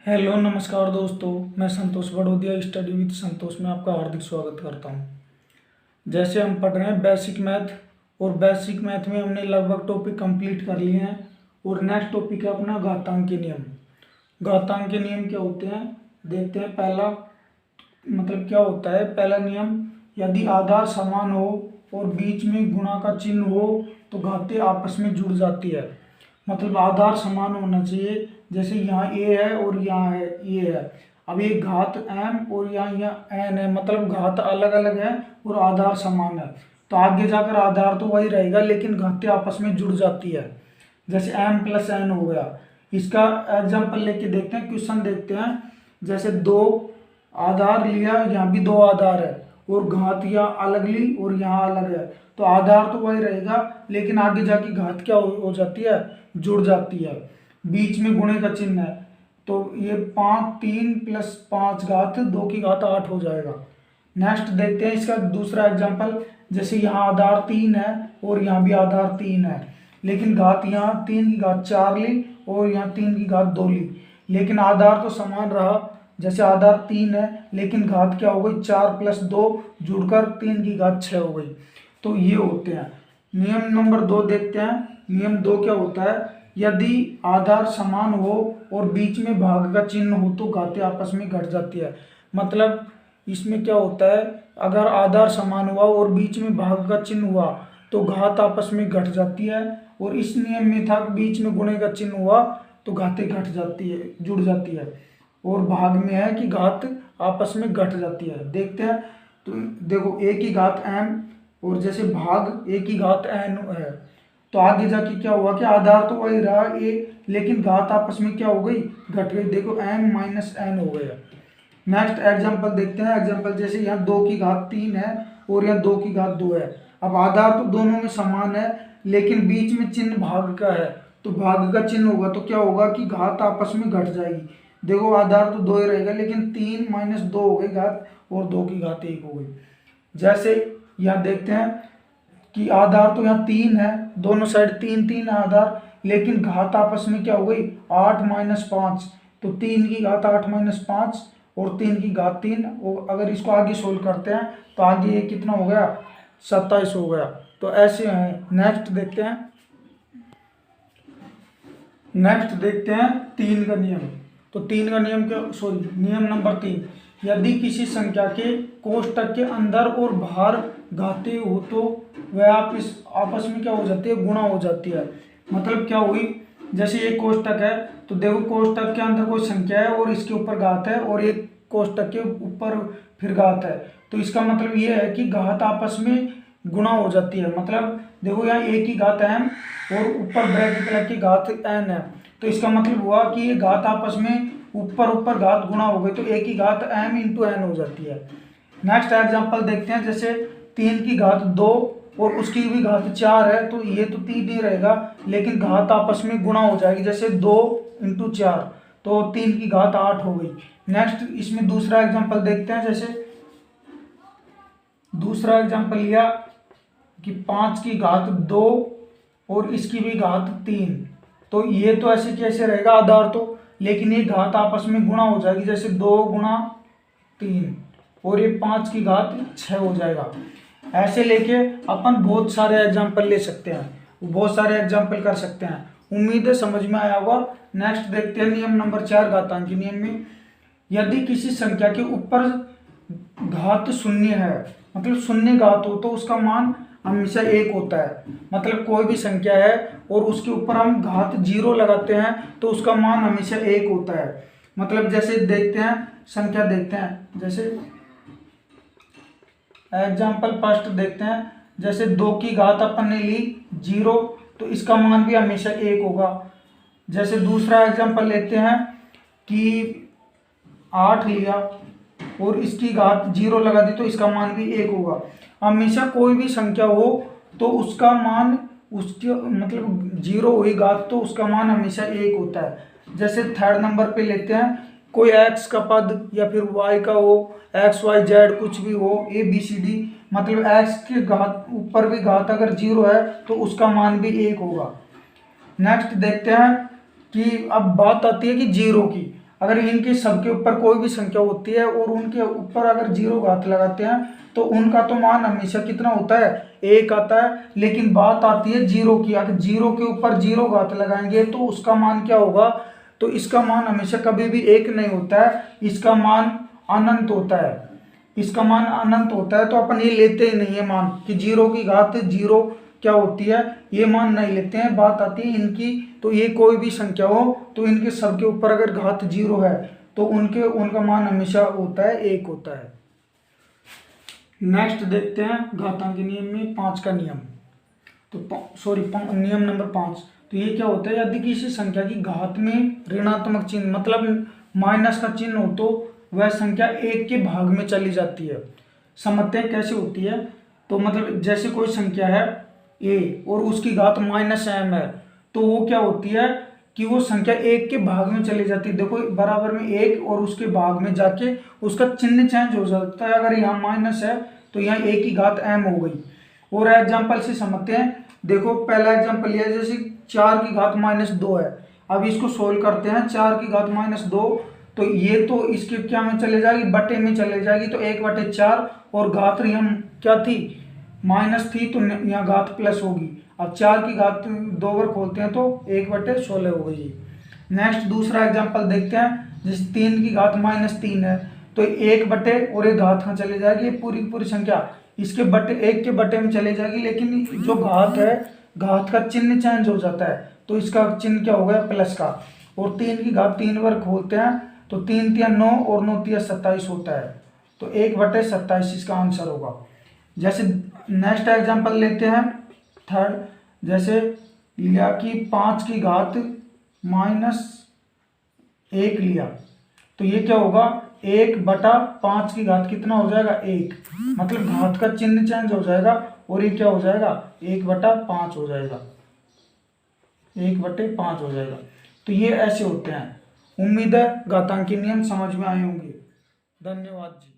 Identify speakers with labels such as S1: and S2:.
S1: Hello नमस्कार दोस्तों, मैं संतोष बड़ोदिया स्टडी विद संतोष में आपका हार्दिक स्वागत करता हूं। जैसे हम पढ़ रहे हैं बेसिक मैथ, और बेसिक मैथ में हमने लगभग टॉपिक कंप्लीट कर लिए हैं। और नेक्स्ट टॉपिक है अपना घातांक के नियम। घातांक के नियम क्या होते हैं देखते हैं। पहला क्या होता है, पहला नियम, यदि आधार समान हो और बीच में गुणा का चिन्ह हो तो घातें आपस में जुड़ जाती है। मतलब आधार समान होना चाहिए। जैसे यहाँ ए है और यहाँ है ये है। अब ये घात m और यहाँ n है, मतलब घात अलग अलग है और आधार समान है। तो आगे जाकर आधार तो वही रहेगा लेकिन घातें आपस में जुड़ जाती है। जैसे m प्लस n हो गया। इसका एग्जाम्पल लेके देखते हैं, क्वेश्चन देखते हैं। जैसे दो आधार लिया, यहाँ भी दो आधार है और घात यहाँ अलग ली और यहाँ अलग है। तो आधार तो वही रहेगा लेकिन आगे जाके घात क्या हो जाती है, जुड़ जाती है। बीच में गुणे का चिन्ह है तो ये 3 प्लस 5 घात 2 की घात 8 हो जाएगा। नेक्स्ट देखते हैं इसका दूसरा एग्जाम्पल। जैसे यहाँ आधार 3 है और यहाँ भी आधार 3 है, लेकिन घात यहाँ 3 की घात 4 ली और यहाँ 3 की घात 2 ली, लेकिन आधार तो समान रहा। जैसे आधार 3 है लेकिन घात क्या हो गई, 4 प्लस 2 जुड़कर 3 की घात 6 हो गई। तो ये होते हैं। नियम नंबर 2 देखते हैं। नियम 2 क्या होता है, यदि आधार समान हो और बीच में भाग का चिन्ह हो तो घातें आपस में घट जाती है। मतलब इसमें क्या होता है, अगर आधार समान हुआ और बीच में भाग का चिन्ह हुआ तो घात आपस में घट जाती है। और इस नियम में था कि बीच में गुणे का चिन्ह हुआ तो घातें घट जाती है, जुड़ जाती है। और भाग में है कि घात आपस में घट जाती है। देखते हैं तो देखो a की घात m और जैसे भाग a की घात n है, तो आगे जाके क्या हुआ कि आधार तो वही रहा a, लेकिन घात आपस में क्या हो गई, घट गई। देखो m माइनस n हो गया। नेक्स्ट एग्जांपल देखते हैं। एग्जांपल जैसे यहाँ 2 की घात 3 है और यहाँ 2 की घात 2 है। अब आधार तो दोनों में समान है लेकिन बीच में चिन्ह भाग का है, तो भाग का चिन्ह होगा तो क्या होगा कि घात आपस में घट जाएगी। देखो आधार तो 2 ही रहेगा लेकिन 3 माइनस 2 हो गई घात और 2 की घात 1 हो गई। जैसे यहाँ देखते हैं कि आधार तो यहाँ 3 है, दोनों साइड 3 3 है आधार, लेकिन घात आपस में क्या हो गई, 8 माइनस 5। तो 3 की घात 8 माइनस 5 और 3 की घात 3। और अगर इसको आगे सोल्व करते हैं तो आगे ये कितना हो गया, 27 हो गया। तो ऐसे हैं। नेक्स्ट देखते हैं। नेक्स्ट देखते हैं 3 का नियम। तो 3 का नियम क्या, नियम नंबर 3, यदि किसी संख्या के कोष्टक के अंदर और बाहर घातें हो तो वह आपस में क्या हो जाती है, गुणा हो जाती है। मतलब क्या हुई, जैसे ये कोष्टक है तो देखो कोष्टक के अंदर कोई संख्या है और इसके ऊपर घात है और एक कोष्टक के ऊपर फिर घात है, तो इसका मतलब ये है कि घात आपस में गुणा हो जाती है। मतलब देखो यहाँ a की घात m और ऊपर ब्रैकेट लग की घात n है, तो इसका मतलब हुआ कि ये घात आपस में ऊपर घात गुणा हो गई, तो a की घात m इंटू n हो जाती है। नेक्स्ट एग्जांपल देखते हैं। जैसे 3 की घात 2 और उसकी भी घात 4 है, तो ये तो 3 ही रहेगा लेकिन घात आपस में गुणा हो जाएगी। जैसे 2 इंटू 4 तो 3 की घात 8 हो गई। नेक्स्ट इसमें दूसरा एग्जांपल देखते हैं। जैसे दूसरा एग्जांपल लिया कि 5 की घात 2 और इसकी भी घात 3, तो ये तो ऐसे कैसे रहेगा आधार तो, लेकिन ये घात आपस में गुणा हो जाएगी। जैसे 2 गुणा 3 और ये 5 की घात 6 हो जाएगा। ऐसे लेके अपन बहुत सारे एग्जाम्पल ले सकते हैं, बहुत सारे एग्जाम्पल कर सकते हैं। उम्मीद है समझ में आया होगा। नेक्स्ट देखते हैं नियम नंबर 4, घातांकी नियम में, यदि किसी संख्या के ऊपर घात शून्य है, मतलब शून्य घात हो तो उसका मान हमेशा 1 होता है। मतलब कोई भी संख्या है और उसके ऊपर हम घात 0 लगाते हैं तो उसका मान हमेशा 1 होता है। मतलब जैसे देखते हैं, संख्या देखते हैं। जैसे एग्जाम्पल फर्स्ट देखते हैं। जैसे 2 की घात अपन ने ली 0, तो इसका मान भी हमेशा 1 होगा। जैसे दूसरा एग्जाम्पल लेते हैं कि 8 लिया और इसकी घात 0 लगा दी तो इसका मान भी 1 होगा। हमेशा कोई भी संख्या हो तो उसका मान, उसके मतलब 0 हुई घात तो उसका मान हमेशा 1 होता है। जैसे थर्ड नंबर पे लेते हैं, कोई x का पद या फिर y का हो, x y z कुछ भी हो, a b c d, मतलब x के घात ऊपर भी घात अगर 0 है तो उसका मान भी 1 होगा। नेक्स्ट देखते हैं कि अब बात आती है कि 0 की। अगर इनके सबके ऊपर कोई भी संख्या होती है और उनके ऊपर अगर जीरो घात लगाते हैं तो उनका तो मान हमेशा कितना होता है, एक आता है। लेकिन बात आती है जीरो की, अगर जीरो के ऊपर जीरो घात लगाएंगे तो उसका मान क्या होगा, तो इसका मान हमेशा कभी भी एक नहीं होता है, इसका मान अनंत होता है, इसका मान अनंत होता है। तो अपन ये लेते ही नहीं है मान कि जीरो की घात जीरो क्या होती है, ये मान नहीं लेते हैं। बात आती है इनकी, तो ये कोई भी संख्या हो तो इनके सबके ऊपर अगर घात जीरो है तो उनका मान हमेशा होता है, एक होता है। नेक्स्ट देखते हैं घातांकी नियम में 5 का नियम। तो सॉरी नियम नंबर 5। तो ये क्या होता है, यदि किसी संख्या की घात में ऋणात्मक चिन्ह मतलब माइनस का चिन्ह हो तो वह संख्या एक के भाग में चली जाती है। समझते हैं कैसे होती है। तो मतलब जैसे कोई संख्या है a और उसकी घात -m है, तो वो क्या होती है कि वो संख्या एक के भाग में चली जाती है। देखो बराबर में एक और उसके भाग में जाके उसका चिन्ह चेंज हो जाता है। अगर यहाँ माइनस है तो यहाँ a की घात m हो गई। और एग्जाम्पल से समझते हैं। देखो पहला एग्जाम्पल लिया, जैसे 4 की घात -2 है। अब इसको सोल्व करते हैं, 4 की घात -2, तो ये तो इसके क्या में चले जाएगी, बटे में चले जाएगी। तो 1/4 और घात यहाँ क्या थी, माइनस थी, तो यहाँ घात प्लस होगी। अब 4 की घात 2 बार खोलते हैं तो 1/16 हो गई। नेक्स्ट दूसरा एग्जाम्पल देखते हैं, जैसे 3 की घात -3 है, तो 1 बटे और एक घात कहाँ चले जाएगी, पूरी पूरी संख्या इसके बटे एक के बटे में चले जाएगी। लेकिन जो घात है, घात का चिन्ह चेंज हो जाता है, तो इसका चिन्ह क्या हो गया, प्लस का। और 3 की घात 3 बार खोलते हैं तो 3 तिया 9 और 9 तिया 27 होता है। तो 1/27 इसका आंसर होगा। जैसे नेक्स्ट एग्जांपल लेते हैं थर्ड, जैसे लिया कि 5 की घात -1 लिया, तो ये क्या होगा, 1/5 की घात कितना हो जाएगा, 1। मतलब घात का चिन्ह चेंज हो जाएगा और ये क्या हो जाएगा, 1/5 हो जाएगा, 1/5 हो जाएगा। तो ये ऐसे होते हैं। उम्मीद है घातांकी नियम समझ में आए होंगे। धन्यवाद जी।